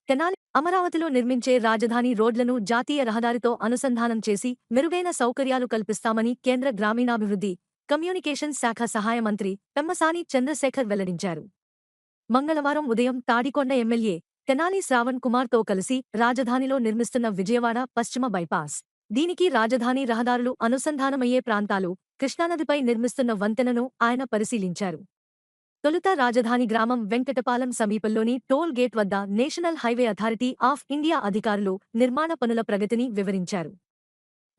తెనాలి అమరావతిలో నిర్మించే రాజధాని రోడ్లను జాతీయ రహదారితో అనుసంధానం చేసి మెరుగైన సౌకర్యాలు కల్పిస్తామని కేంద్ర గ్రామీణాభివృద్ధి, కమ్యూనికేషన్స్ శాఖ సహాయ మంత్రి పెమ్మసాని చంద్రశేఖర్ వెల్లడించారు. మంగళవారం ఉదయం తాడికొండ ఎమ్మెల్యే తెనాలి శ్రావణ్ కుమార్తో కలిసి రాజధానిలో నిర్మిస్తున్న విజయవాడ పశ్చిమ బైపాస్, దీనికి రాజధాని రహదారులు అనుసంధానమయ్యే ప్రాంతాలు, కృష్ణానదిపై నిర్మిస్తున్న వంతెనను ఆయన పరిశీలించారు. తొలుత రాజధాని గ్రామం వెంకటపాలెం సమీపంలోని టోల్ గేట్ వద్ద national highway authority of India అధికారులు నిర్మాణ పనుల ప్రగతిని వివరించారు.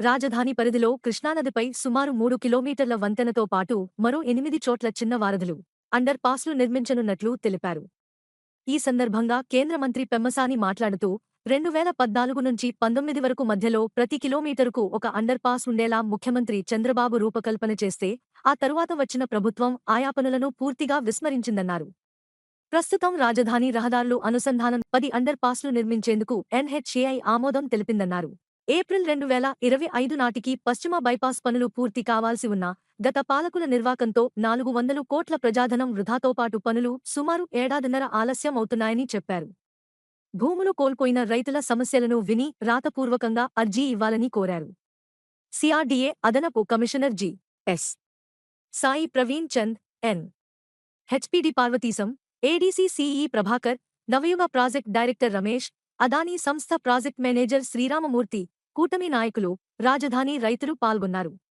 రాజధాని పరిధిలో కృష్ణానదిపై సుమారు 3 కిలోమీటర్ల వంతెనతో పాటు మరో 8 చోట్ల చిన్న వారధులు, అండర్ పాస్లు నిర్మించనున్నట్లు తెలిపారు. ఈ సందర్భంగా కేంద్ర మంత్రి పెమ్మసాని మాట్లాడుతూ 2014 నుంచి 19 వరకు మధ్యలో ప్రతి కిలోమీటరుకు ఒక అండర్ పాస్ ఉండేలా ముఖ్యమంత్రి చంద్రబాబు రూపకల్పన చేస్తే ఆ తరువాత వచ్చిన ప్రభుత్వం ఆయా పనులను పూర్తిగా విస్మరించిందన్నారు. ప్రస్తుతం రాజధాని రహదారులు అనుసంధానం 10 అండర్ పాస్లు నిర్మించేందుకు ఎన్హెచ్ఏఐ ఆమోదం తెలిపిందన్నారు. ఏప్రిల్ 2025 నాటికి పశ్చిమ బైపాస్ పనులు పూర్తి కావాల్సి ఉన్నా గత పాలకుల నిర్వాకంతో 400 కోట్ల ప్రజాధనం వృధాతో పాటు పనులు సుమారు ఏడాదిన్నర ఆలస్యం అవుతున్నాయని చెప్పారు. భూములు కోల్పోయిన రైతుల సమస్యలను విని రాతపూర్వకంగా అర్జీ ఇవ్వాలని కోరారు. సిఆర్డీఏ అదనపు commissioner GS. Sai Praveen Chand, N. HPD Parvateesam, ADC CE Prabhakar, Navayuga project director Ramesh, Adani సంస్థ ప్రాజెక్ట్ మేనేజర్ శ్రీరామమూర్తి, కూటమి నాయకులు, రాజధాని రైతులు పాల్గొన్నారు.